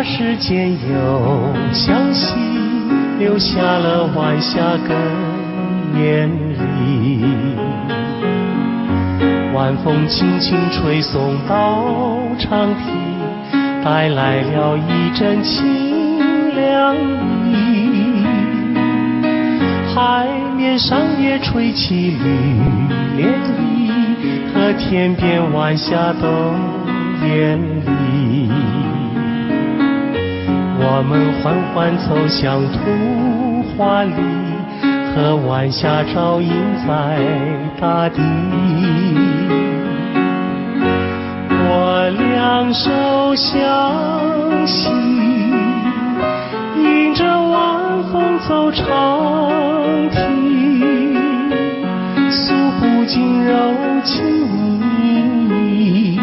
世间有湘西，留下了晚霞更艳丽。晚风轻轻吹送到长堤，带来了一阵清凉意。海面上也吹起绿涟漪，和天边晚霞都艳丽。我们缓缓走向图画里，和晚霞照映在大地。我两手相携，迎着晚风走长堤，诉不尽柔情蜜意，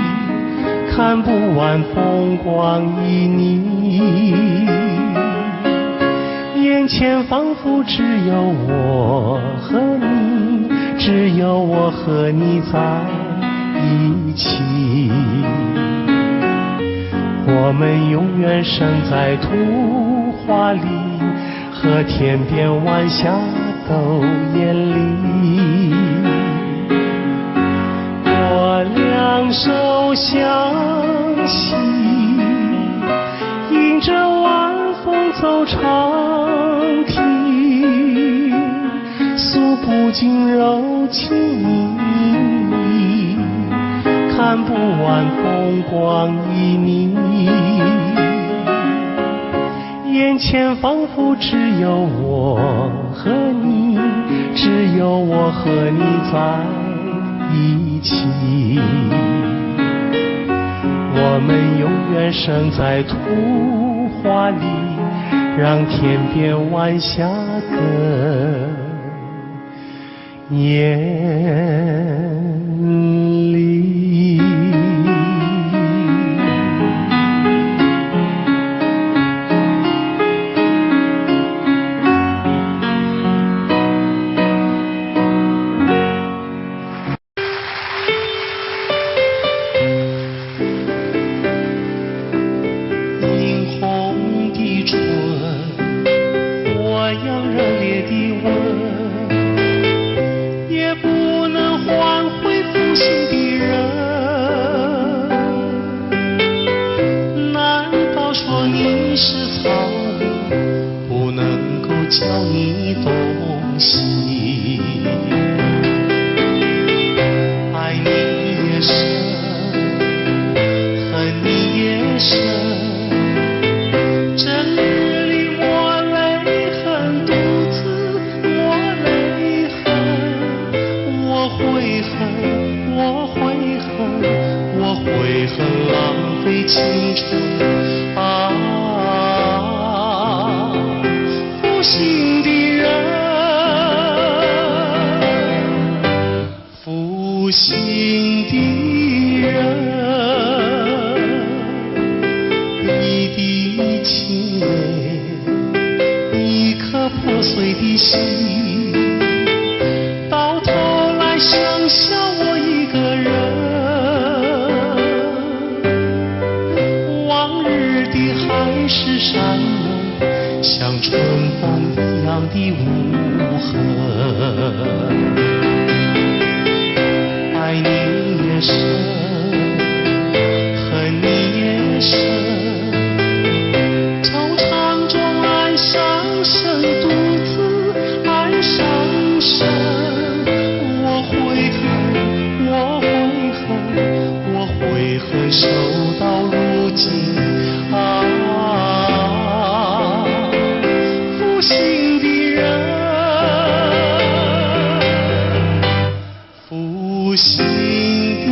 看不完风光旖旎。眼前仿佛只有我和你，只有我和你在一起。我们永远生在图画里，和天边晚霞都艳丽。我两手相携，迎着晚风走长堤，诉不尽柔情蜜意，看不完风光旖旎。眼前仿佛只有我和你，只有我和你在一起。我们永远生在图画里，让天边晚霞更艳丽。教你东西，爱你也深，恨你也深。这日里我泪痕，独自我泪痕，我悔恨，我悔恨，我悔恨浪费青春啊！负心的人，负心的人，一滴清泪，一颗破碎的心，到头来剩下我一个人。往日的海誓山盟，像春风一样的无痕。爱你也深，恨你也深，惆怅中爱上深，独自爱上深。我悔恨，我悔恨，我悔恨守到如今啊！负心的人，负心的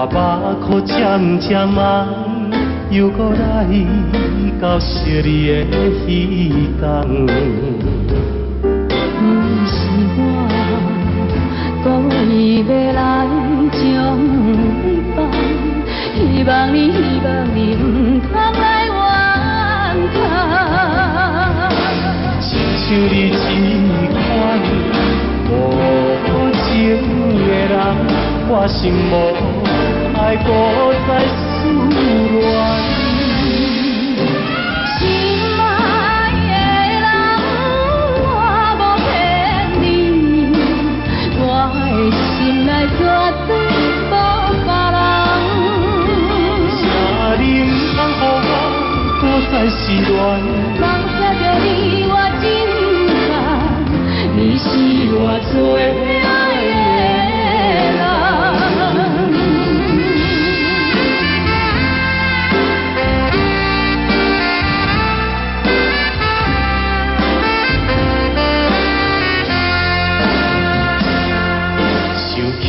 我目眶渐渐暗，又搁来到惜你的彼天。不是我故意要来将你放，希望你不通来怨叹。亲像你这款无情的人，我心无爱搁再思恋。心爱的人，我无骗你，我的心内绝对无别人。请你唔通予我搁再失恋。放下着你我真烦，你是我最爱的人。想起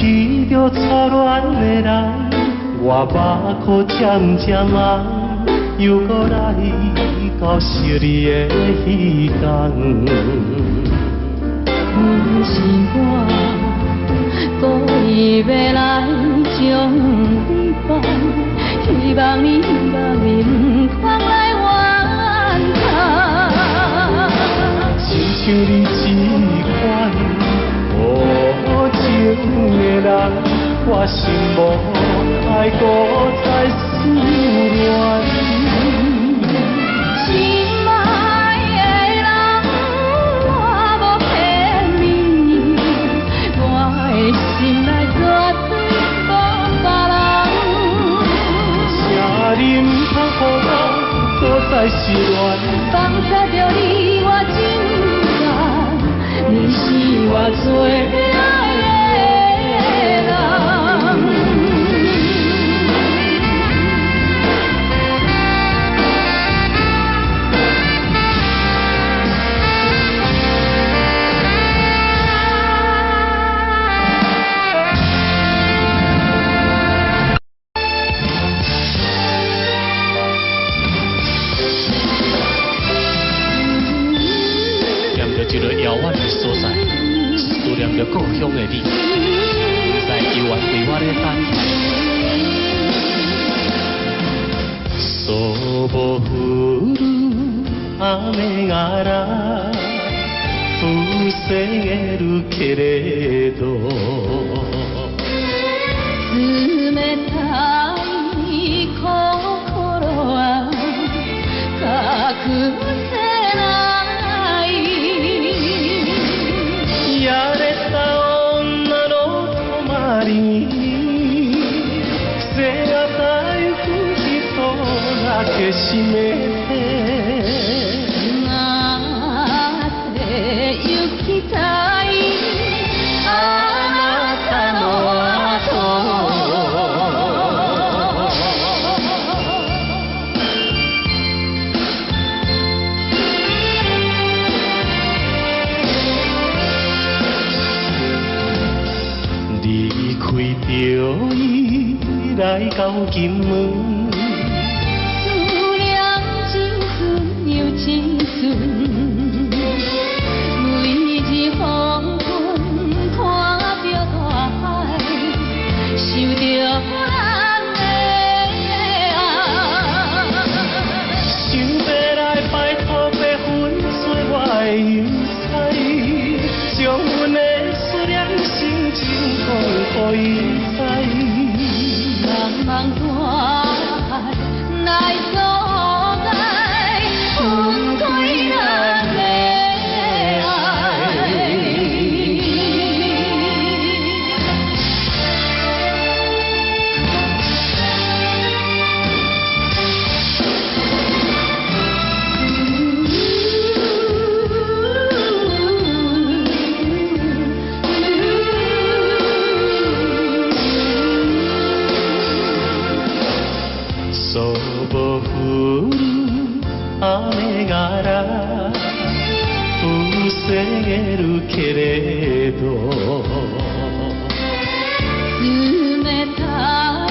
着初恋的人，我目眶渐渐暗，又搁来到惜你的彼天。不是我故意要来将你放，希望你不通来怨叹。亲像你这款无情的人，我心无爱搁再思恋。心爱的人，我无骗你，我的心内绝对无别人。请你唔通予我搁再失恋。放下着你我真烦，你是我最爱的人。一个遥远的所在，思念着故乡的你，在幽暗对我的等待。Sobo huru雨がら防げるけれど冷たい心は隠せない。やれた女の泊まりに背がたい人だけ閉めてなぜ行きたいあなたの离开着伊来到金门。思念真纯又真纯，每日黄昏看着大海，想着咱的爱。想要来拜托白粉碎我的忧哉，将阮的思念心情讲予伊知。茫茫大海来所在，分开咱的爱。そぼ降る雨がら防げるけれど冷たい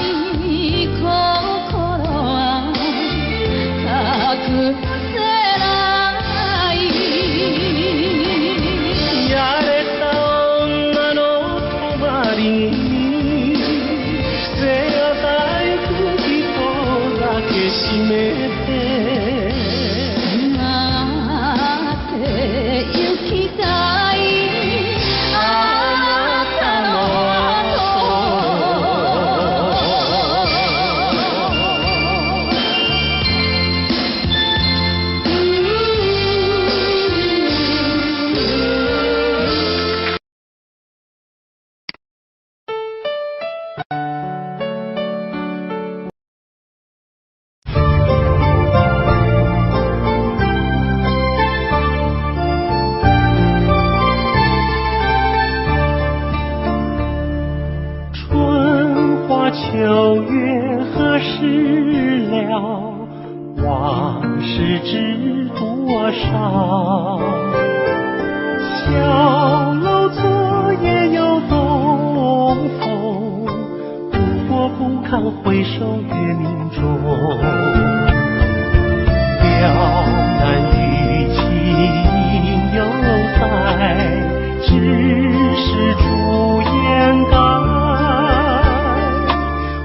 堪回首月明中。了难于情犹在，只是朱颜改。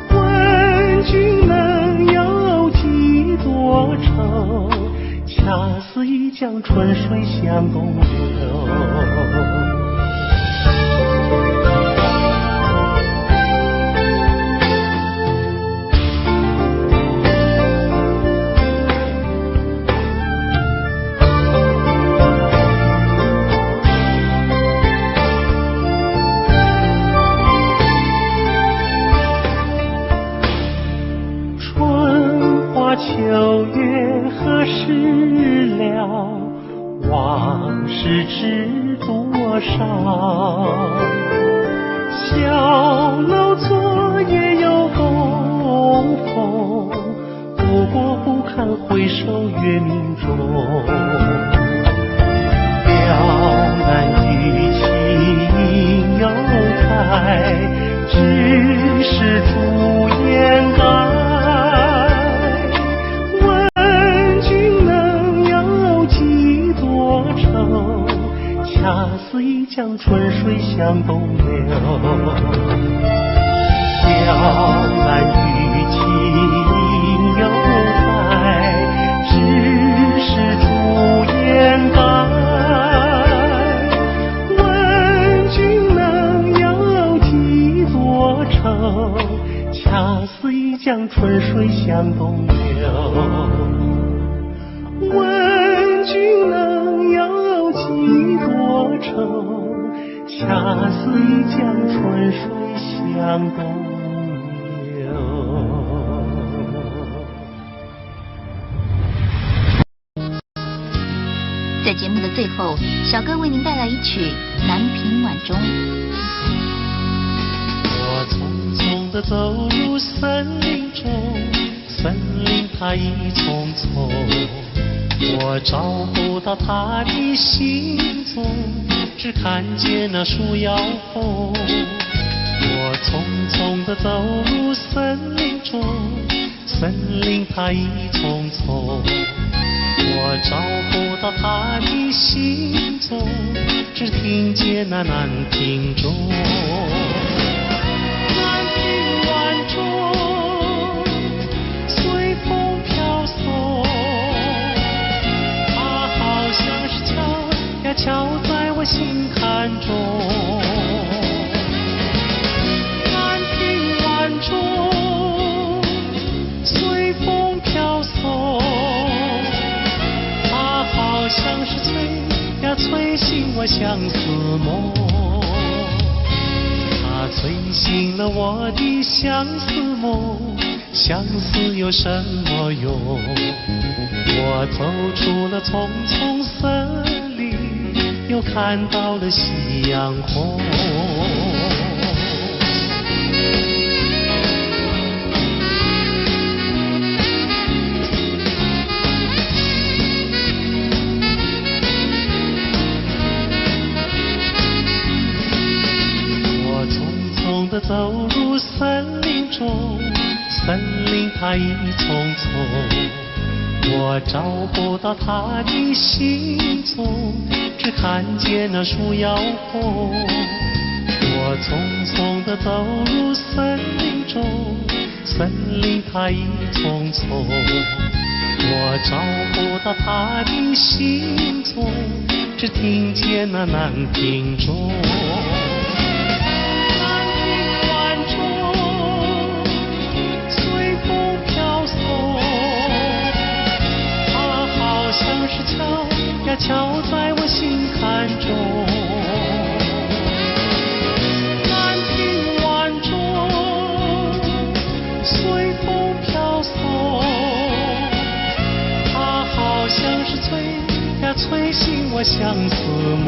问君能有几多愁？恰似一江春水向东流。秋月何时了？往事知多少？小楼昨夜又东风，不过不堪回首月明中。了难于情犹在，只是朱颜改。恰似一江春水向东流。了难于情犹在，只是朱颜改。问君能有几多愁？恰似一江春水向东流。问君能有几多愁？恰似一江春水向东流。在节目的最后，小哥为您带来一曲《南屏晚钟》。我匆匆地走入森林中，森林它一丛丛，我找不到他的行踪，只看见那树摇红。我匆匆地走入森林中，森林它一丛丛，我找不到他的行踪，只听见那南屏钟。南屏晚钟，随风飘送，敲在我心坎中。南屏晚钟，随风飘送，它好像是催醒我相思梦。它催醒了我的相思梦，相思有什么用？我走出了丛丛森林，又看到了夕阳红。我匆匆地走入森林中，森林它一丛丛，我找不到它的行踪，只看见那树摇红。我匆匆地走入森林中，森林它一丛丛，我找不到它的行踪，只听见那南屏钟。南屏晚钟，随风飘送，它好像是敲在我心坎中。南屏晚钟，随风飘送，它好像是催醒我相思梦。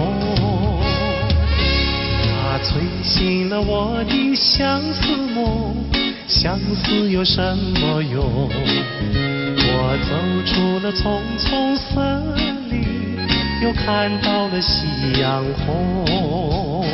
它催醒了我的相思梦，相思有什么用？我走出了丛丛森林，又看到了夕阳红。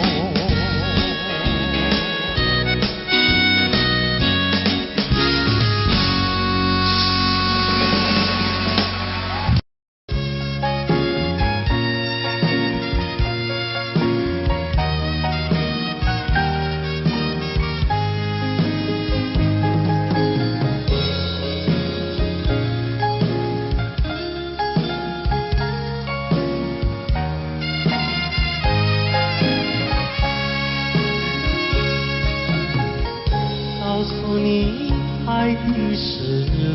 爱的时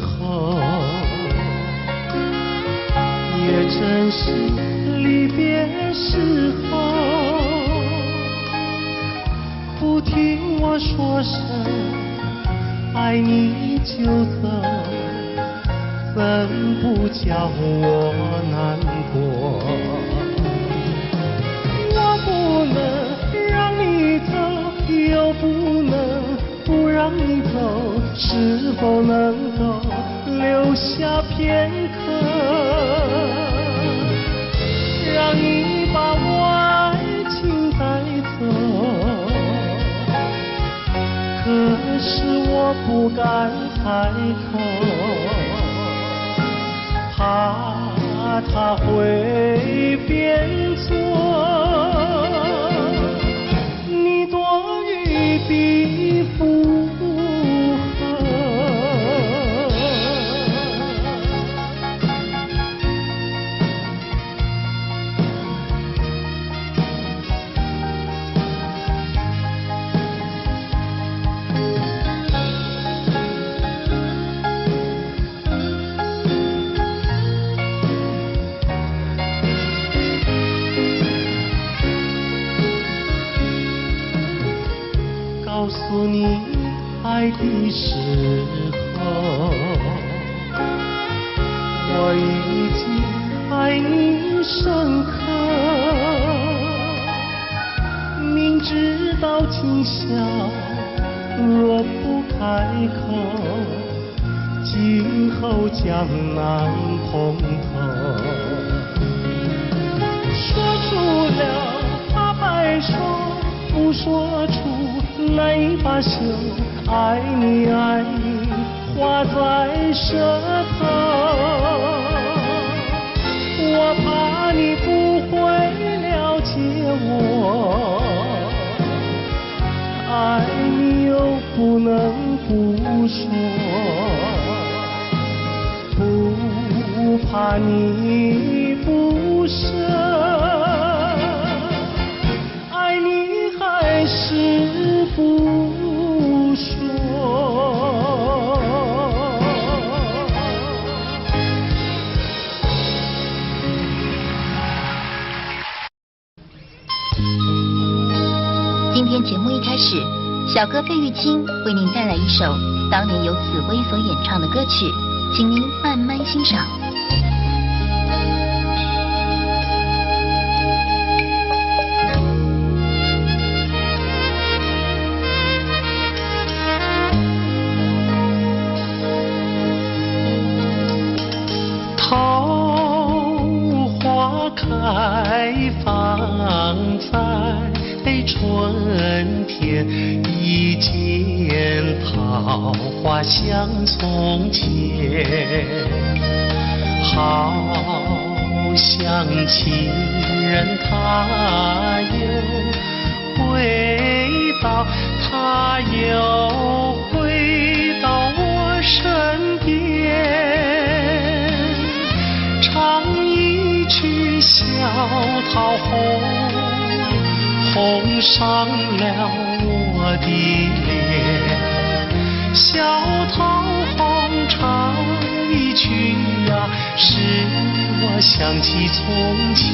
候，也正是离别时候。不听我说声爱你就走，怎不叫我难过？我不能让你走，又不能不让你走，是否能够留下片刻，让你把我爱情带走？可是我不敢开口，怕它会变作你多余的附和。告诉你爱的时候，我已经爱你深刻。明知道今宵若不开口，今后将难碰头。说出了怕白说，不说出难以罢休，爱你爱你画在舌头，我怕你不会了解我，爱你又不能不说，不怕你不舍，爱你还是不说。今天节目一开始，小哥费玉清为您带来一首当年由紫薇所演唱的歌曲，请您慢慢欣赏。桃花开放在春天，一见桃花像从前，好像情人他又回到，他又回到我身边，唱一曲小桃红，红上了我的脸，小桃红唱一曲呀，使我想起从前。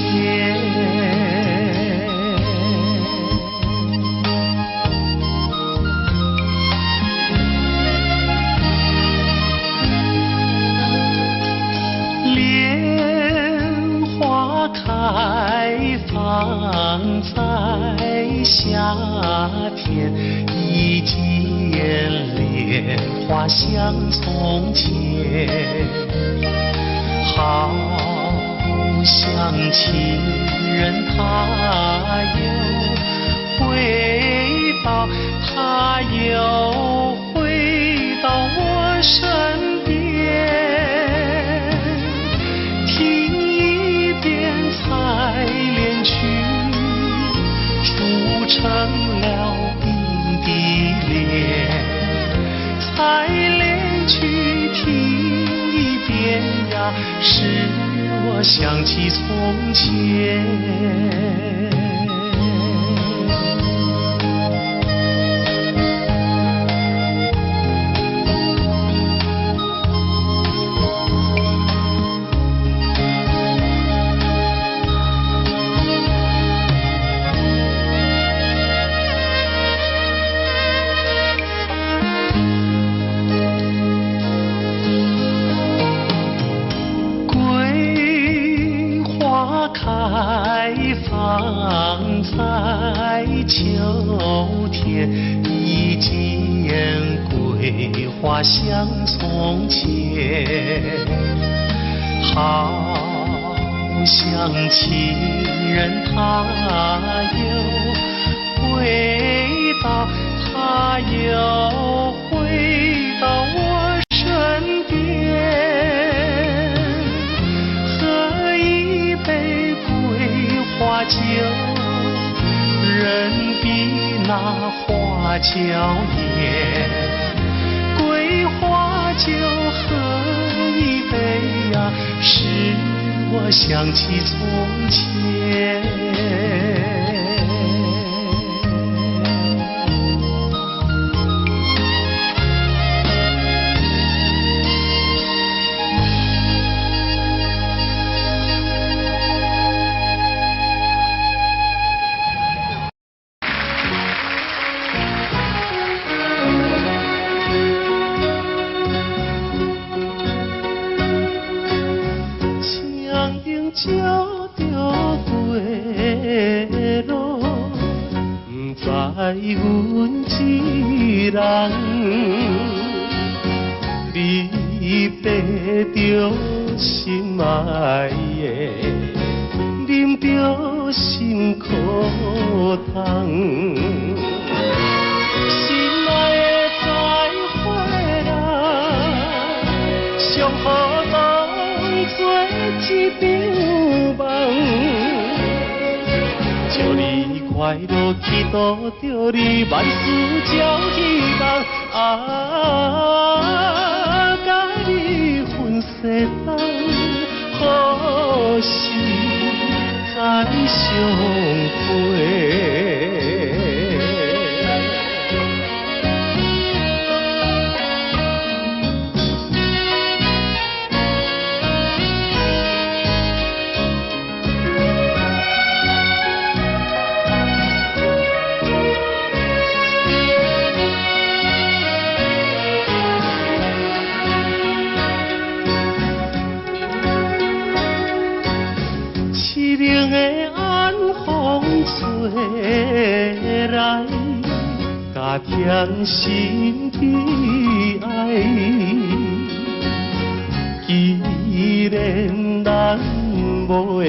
莲花开放在夏天，一见莲花像从前，好像情人他又回到，他又回到我身边，听一遍采莲曲，铸成了冰的脸，采莲曲听一遍呀，使我想起从前。在秋天，一见桂花像从前，好像情人他又回到，他又回到我身边，喝一杯桂花酒，人比那花娇艳，桂花酒喝一杯呀，使我想起从前。叫着归路，不知阮一人，你爬着心爱的，啉着心苦汤，心爱的再回来，上好当作一场梦，祝你快乐，祈祷着你万事照希望，甲你分世人，何时再相会？凄凉的晚风吹来，加添心悲哀。既然咱无缘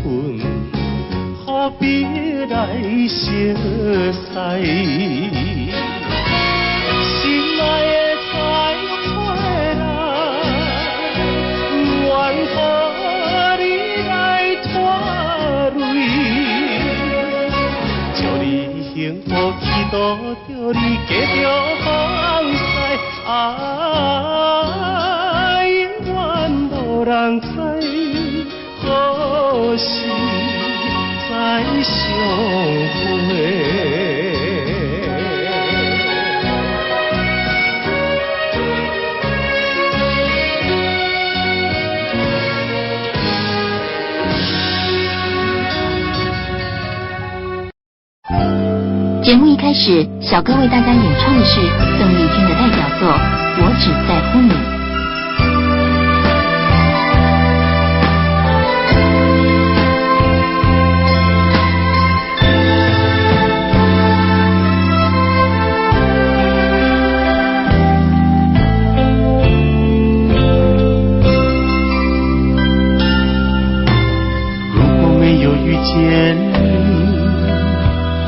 分，何必来相识？心爱的再回来，愿可你来拖累，祝你幸福，祈祷着你继续放肆，永远无人知，何时再相会？节目一开始，小哥为大家演唱的是邓丽君的代表作《我只在乎你》。如果没有遇见你，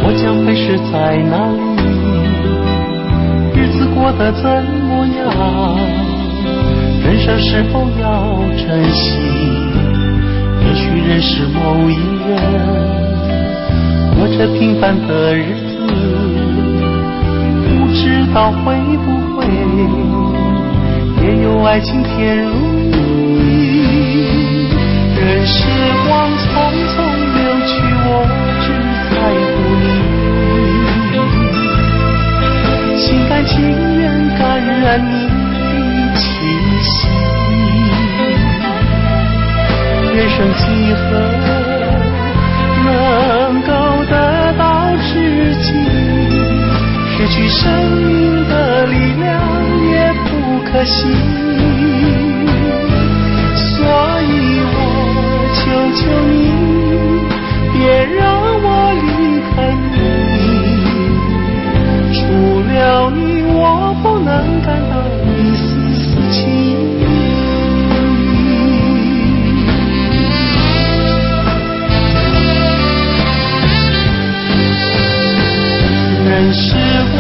我将会是在哪里？日子过得怎么样？人生是否要珍惜？也许认识某一人，过着平凡的日子，不知道会不会也有爱情甜如蜜。任时光匆匆流去，我只在乎你，心甘情愿感染你的气息。人生几何能够得到知己？失去生命的力量也不可惜。所以我求求你，别让我离开你。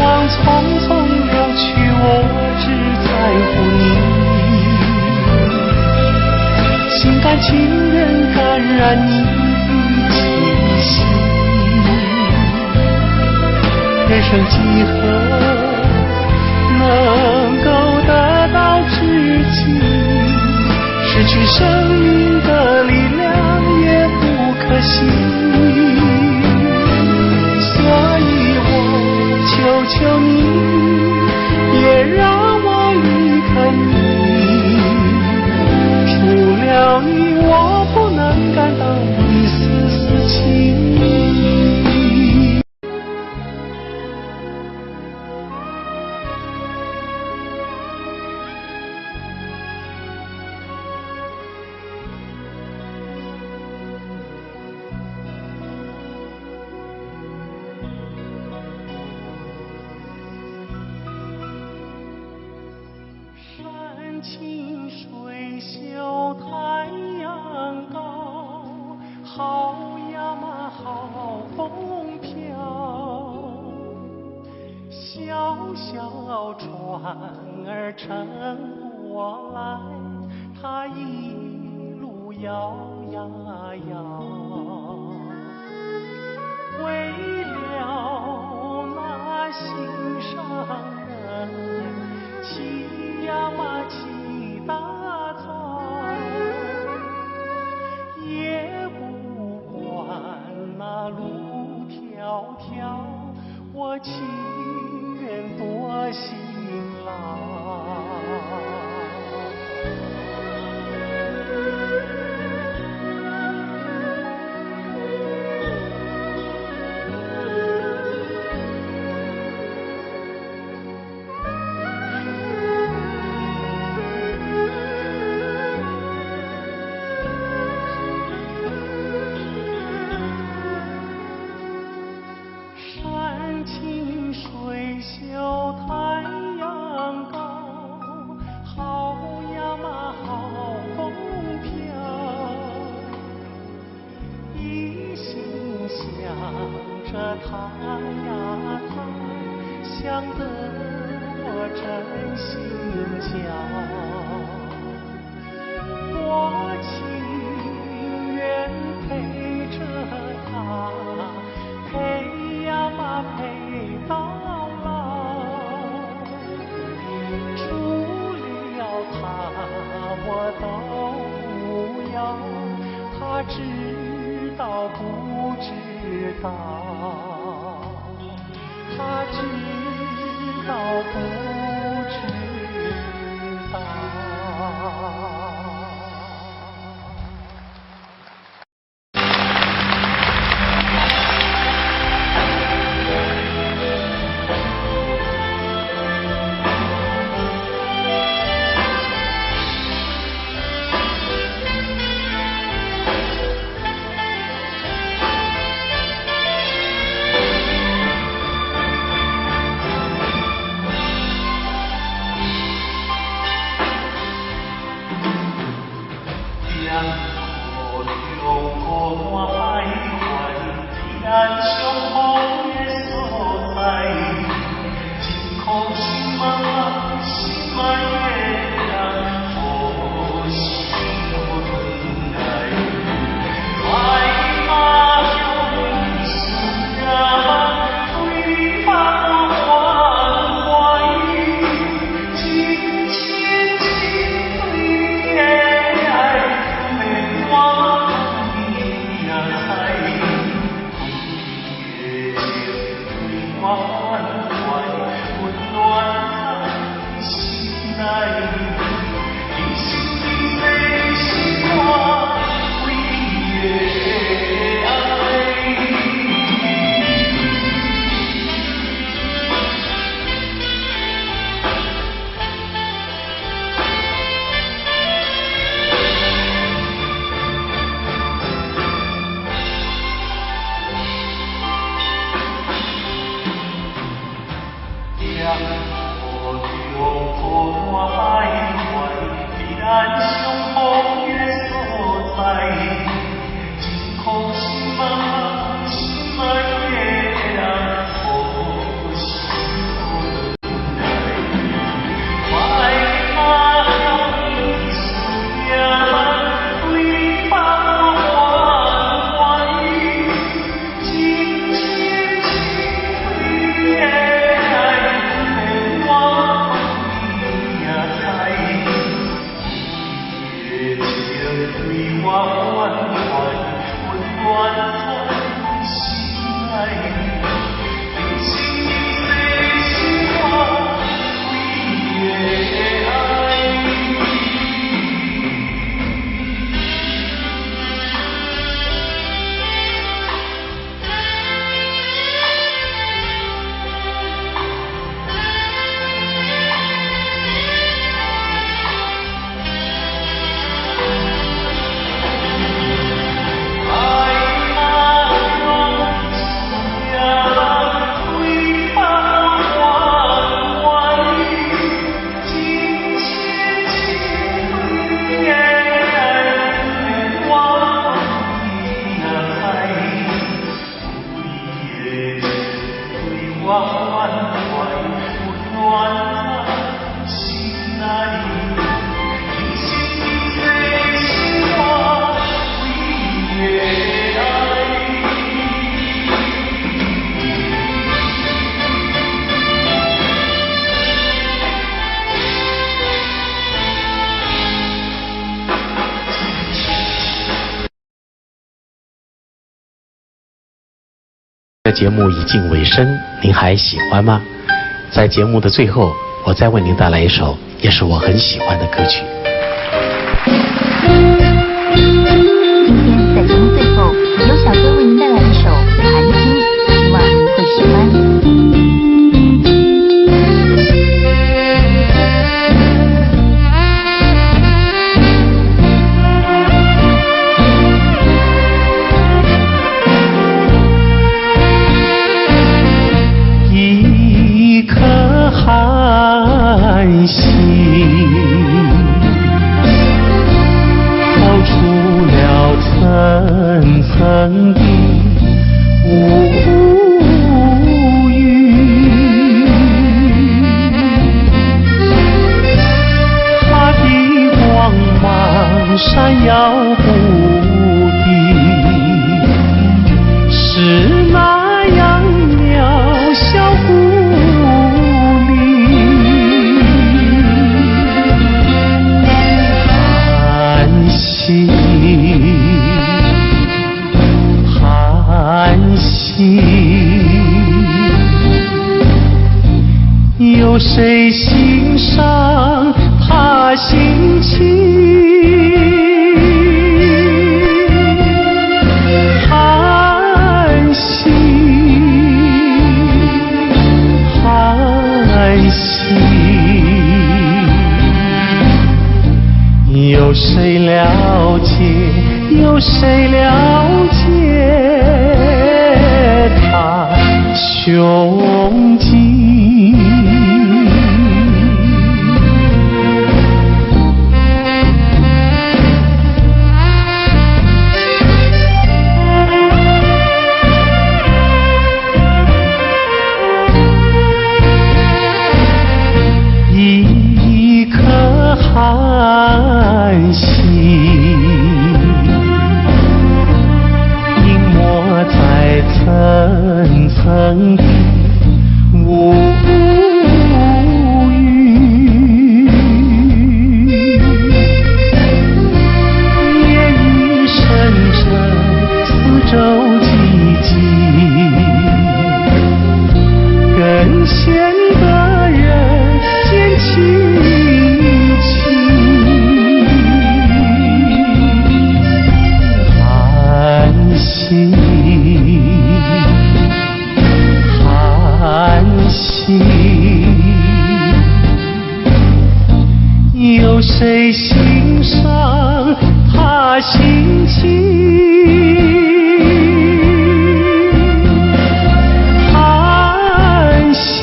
光匆匆流去，我只在乎你，心甘情愿感染你的气息。人生几何能够得到知己？失去生命的力量也不可惜。所以我求求你，别让我离开你。除了你，我不能感到一丝丝情意。山清水秀太阳高，好呀嘛好风飘。小小船儿乘过来，它一路摇呀摇。为了那心上人，骑呀嘛骑大草，也不管那路迢迢，我情愿多辛劳。山清水秀太阳高，好呀嘛好风飘。一心想着他呀他，想得我真心焦。我情愿陪着他，陪呀嘛陪到老。除了他我都不要，他知道不知道？他知道不知道？这节目已近尾声，您还喜欢吗？在节目的最后，我再为您带来一首也是我很喜欢的歌曲。今天在节目最后，由小哥为您带来一首《寒经》，希望您会喜欢。寒心透出了层层的乌云，它的光芒闪耀不定，是那样渺小寒心，有谁欣赏他心情？寒心，寒心，有谁了解？有谁了解他胸襟？一颗寒心在层层的乌云，夜雨深沉，四周寂静，更显得人间凄清。寒心，寒心，有谁欣赏他心情？寒心，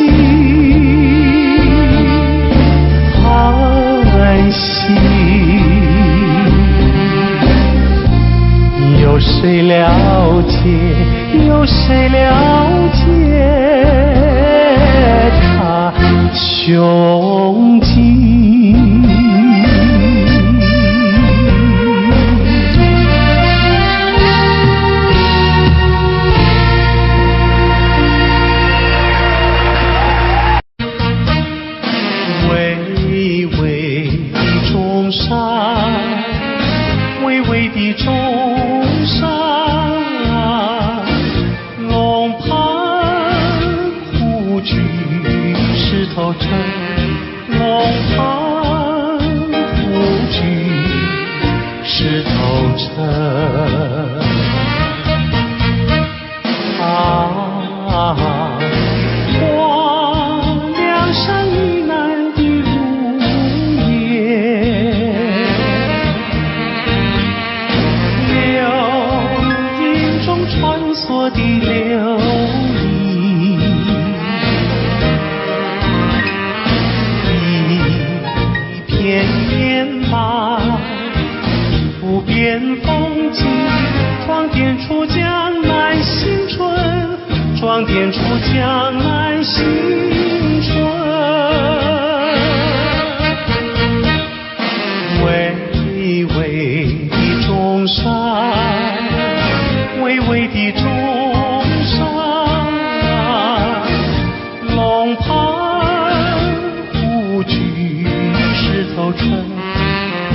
寒心，有谁了解？有谁了解他胸襟？巍巍的中山，巍巍的中山，龙盘虎踞石头城，龙盘虎踞石头城。黄梁山以南的如烟，流云中穿梭的流萤，一片烟马，不变风景，出江南新春，巍巍的中山，巍巍的中山，龙盘虎踞石头城，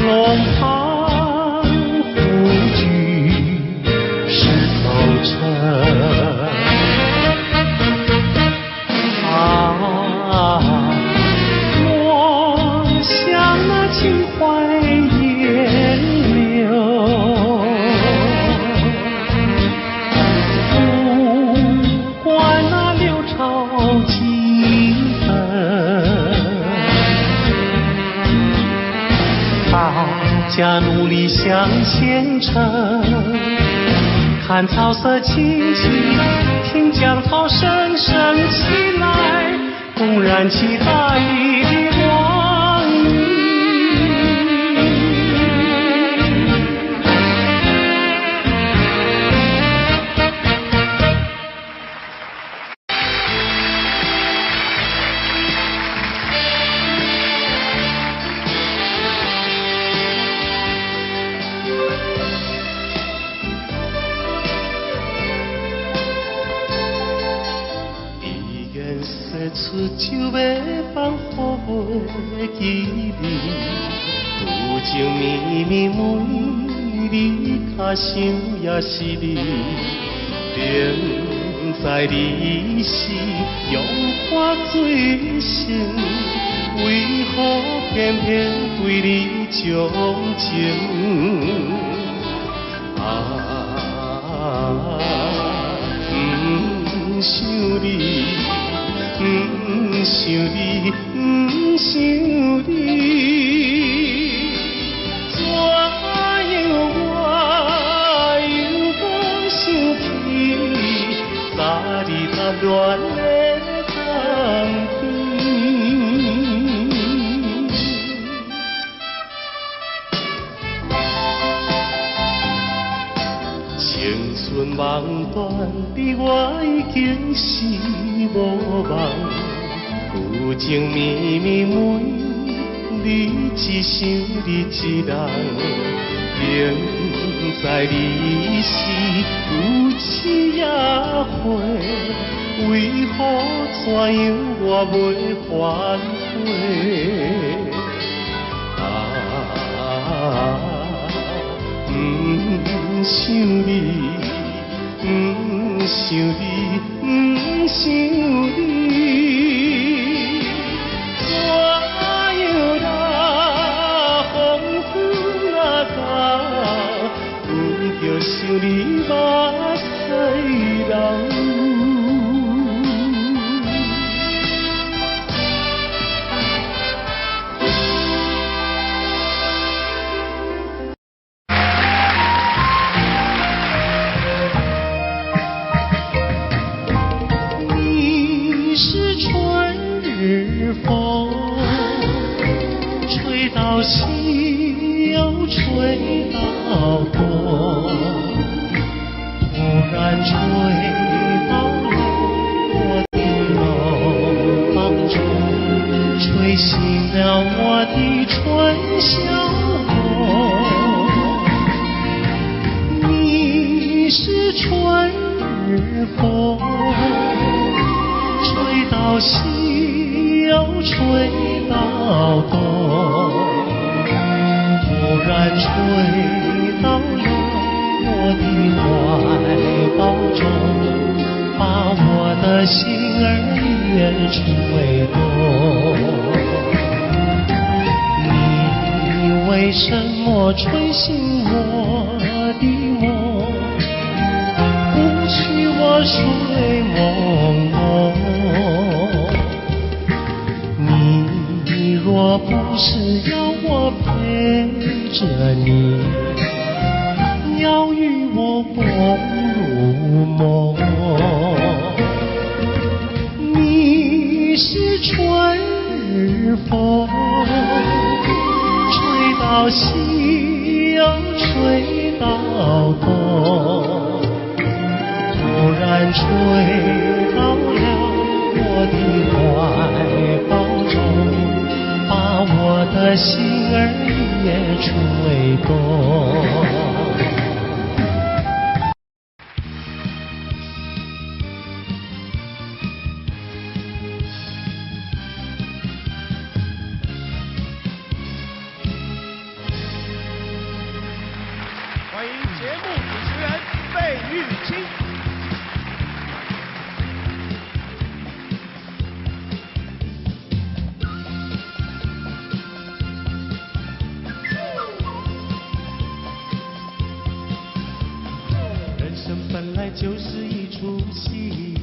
龙盘虎踞石头城。我想那秦淮烟柳，不管那六朝金粉，大家努力向前程，看草色青青，听江涛声声起来，公燃起大地的光明。出酒要放乎袂记你，有情绵绵每日脚想也是你，明知你是用我最深，为何偏偏对你钟情？不想你。不想你，不想你，怎样我又不想起，早日踏乱的冬天。青春梦断，你我已经是无望。有情绵绵每日一想你一人，明知你是有痴也悔，为何怎样我袂反悔？不想你，不想你，不想你。想你目屎流。你是春日风，吹到西又吹到东。突然吹到了我的梦当中，吹醒了我的春晓梦。你是春日风，吹到西又吹到东，突然吹到了我的怀抱中，把我的心儿也吹动。你为什么吹醒我的梦，不许我睡朦胧？你若不是要我陪着你，要与我共入梦。你是春日风，吹到西又吹到东，突然吹到心儿也吹动。欢迎节目主持人费玉清。人生本来就是一出戏，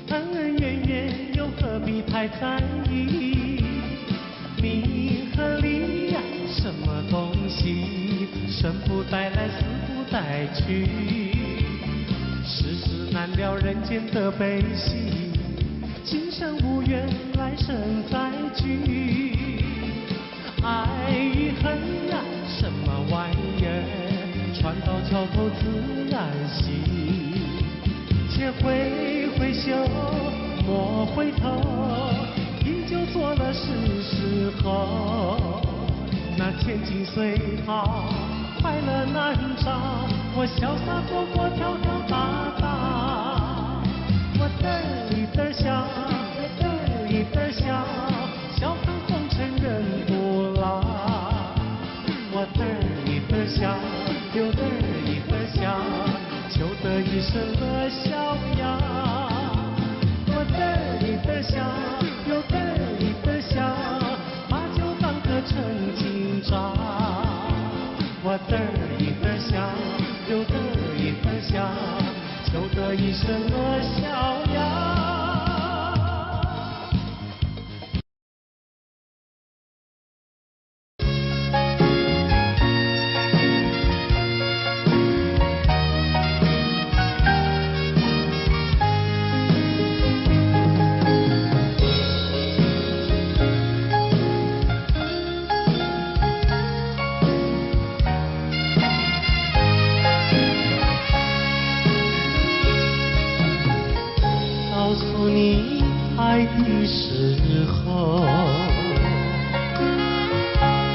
恩恩怨怨又何必太在意？名和利呀，什么东西？生不带来，死不带去。世事难料，人间的悲喜，今生无缘，来生再聚。爱与恨呀，什么玩意儿？船到桥头自然行。且挥挥袖，莫回头，饮酒作乐是时候。那千金随好，快乐难找，我潇洒活泼，跳跳打打。我嘚儿一嘚儿笑，嘚儿一嘚儿笑，笑看红尘人不老。我嘚儿一嘚儿笑，又嘚儿一嘚儿笑，求得一生乐逍遥。我嘚儿一嘚儿笑，又嘚儿一嘚儿笑，把酒当歌成今朝。我嘚儿一嘚儿笑，又嘚儿一嘚儿笑，求得一生乐逍遥。告诉你爱的时候，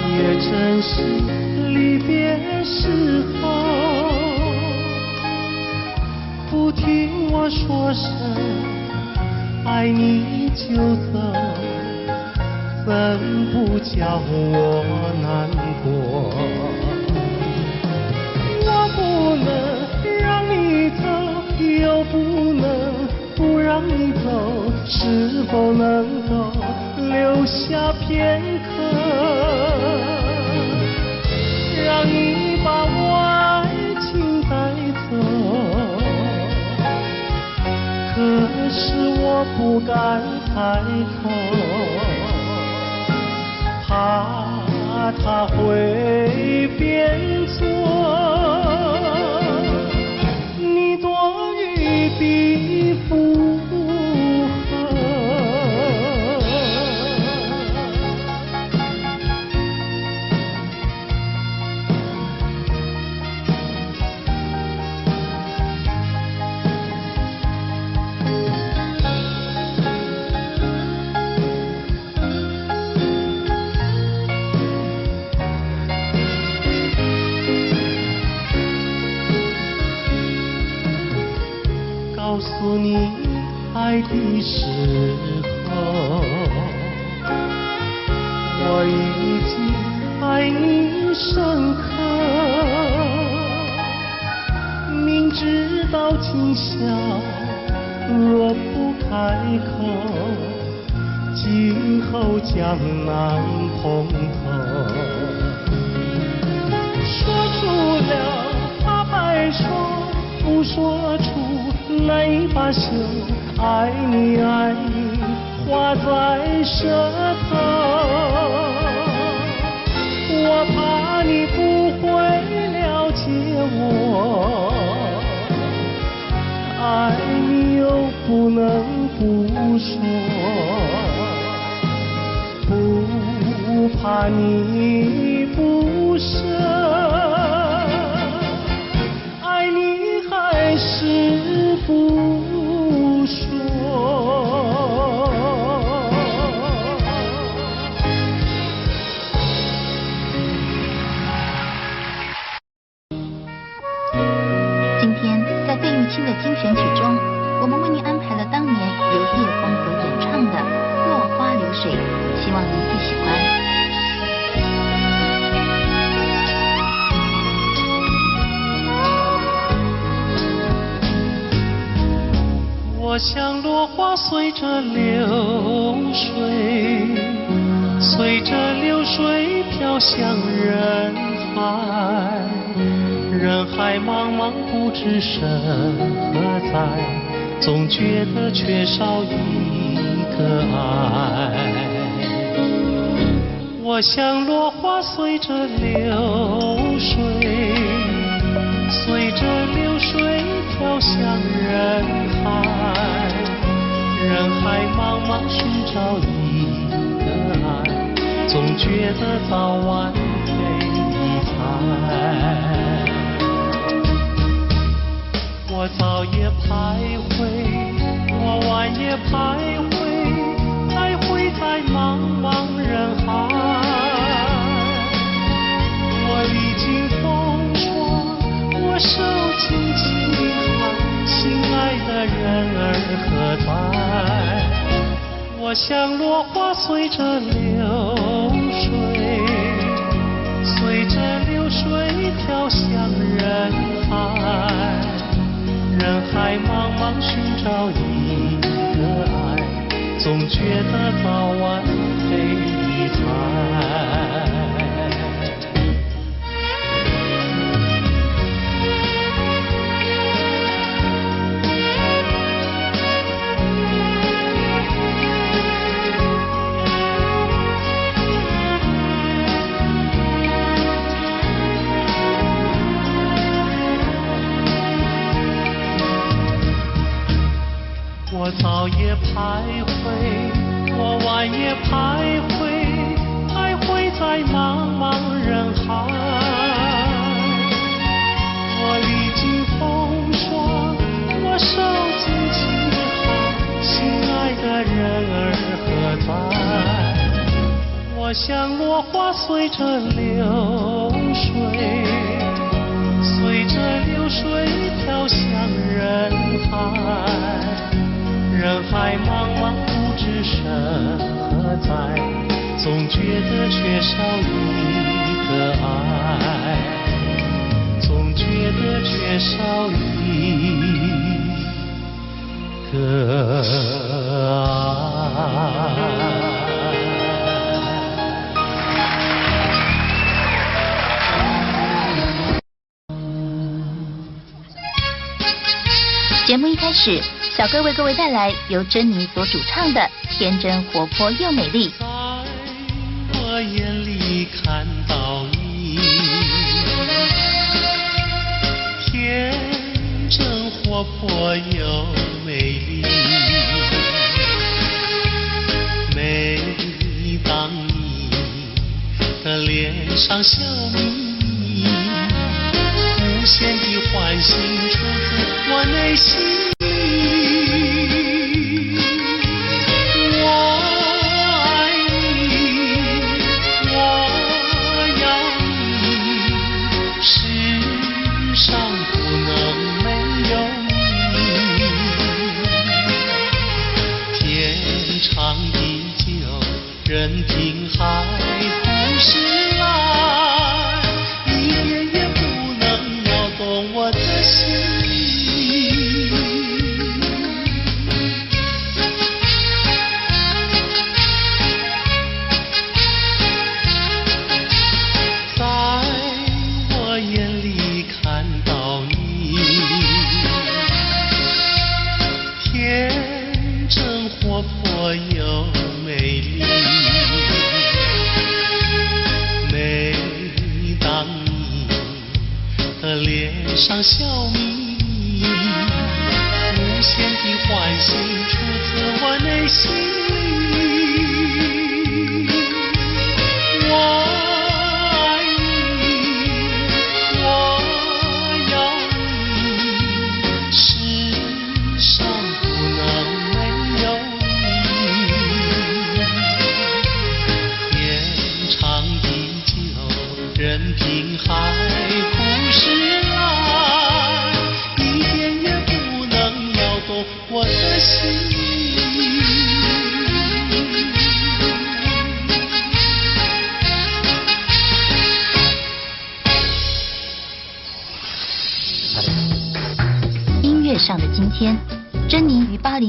也正是离别时候。不听我说声爱你就走，怎不叫我难过？我不能让你走，又不能不让你走，是否能够留下片刻，让你把我爱情带走？可是我不敢开口，怕他会变作你多余的附和。告诉你爱的时候，我已经爱你深刻。明知道今宵若不开口，今后将难碰头。说出了怕白首，不说出难以罢休，爱你爱你画在舌头。我怕你不会了解我，爱你又不能不说，不怕你不舍，爱你还是不说。花随着流水，随着流水飘向人海，人海茫茫不知身何在，总觉得缺少一个爱。我像落花随着流水，随着流水飘向人海，人海茫茫寻找一个爱，总觉得早晚非一猜。我早也徘徊，我晚也徘徊，徘徊在茫茫人海。我历经风霜，我受尽饥寒，心爱的人儿何在？我像落花随着流水，随着流水飘向人海，人海茫茫寻找一个爱，总觉得早晚非一猜。我早也徘徊，我晚也徘徊，徘徊在茫茫人海。我历经风霜，我受尽饥寒，心爱的人儿何在？我像落花随着流水，随着流水飘向人海。人海茫茫不知身何在，总觉得缺少一个爱，总觉得缺少一个爱。节目一开始，小哥为各位带来由珍妮所主唱的《天真活泼又美丽》。在我眼里看到你，天真活泼又美丽。每当你的脸上笑眯眯，无限的欢喜出自我内心里。我爱你，我要你，世上不能没有你。天长地久，任凭海枯石烂，一点也不能挪动我的心意。在我眼里看到你，天真活泼又美丽。每当你的脸上笑眯眯，无限的欢喜出自我内心里。我爱你，我要你，世上不能没有你。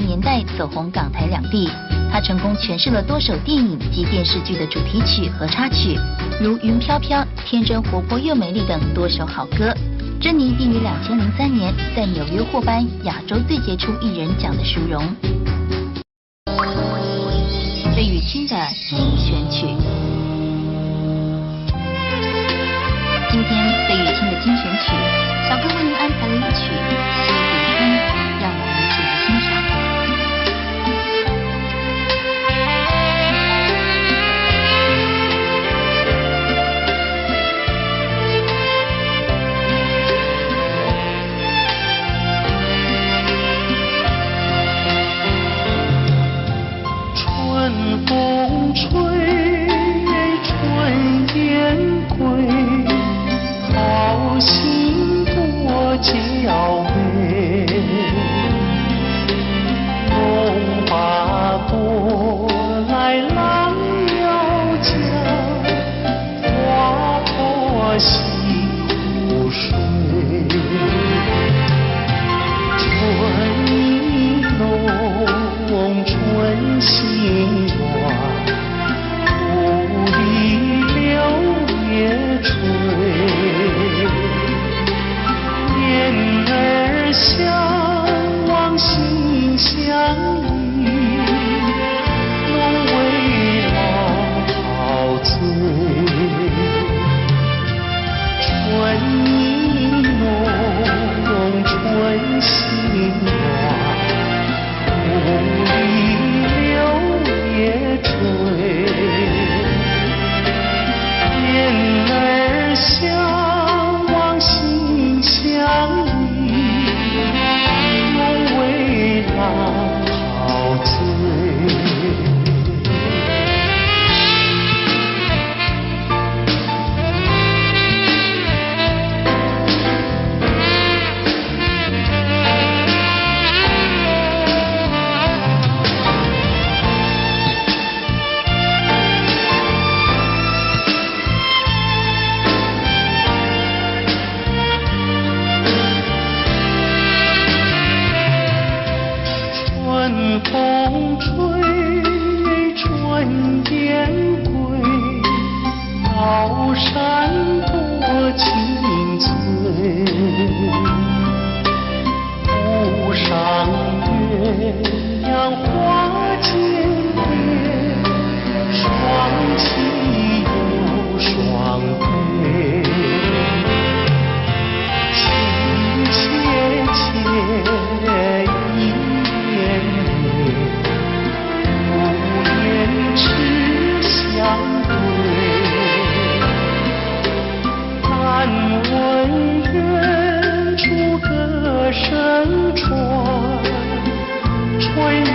年代走红港台两地。他成功诠释了多首电影及电视剧的主题曲和插曲，如《云飘飘》《天真活泼又美丽》等多首好歌。珍妮并于2003年在纽约获颁亚洲最杰出艺人奖的殊荣。费玉清的精选曲，今天费玉清的精选曲，小哥为您安排了一曲《西湖春》，让我们一起来欣赏。春风吹，春雁归，好心多娇媚。龙把舵来郎要将，花破西湖水。春意浓，春心暖，故里柳叶垂。燕儿相望心相依，浓为郎陶醉。春意浓，春心暖，故里柳叶垂。燕儿相望心相依，浓为郎陶醉。春风吹，春雁归，高山多青翠。湖上鸳鸯花间蝶，双栖又双飞。情切切意绵绵，无言痴相对。但闻远处歌声传，春日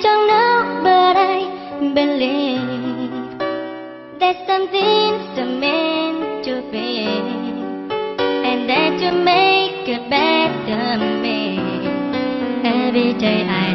don't know, but I believe that something's meant to be, and that you make it better me. Every day I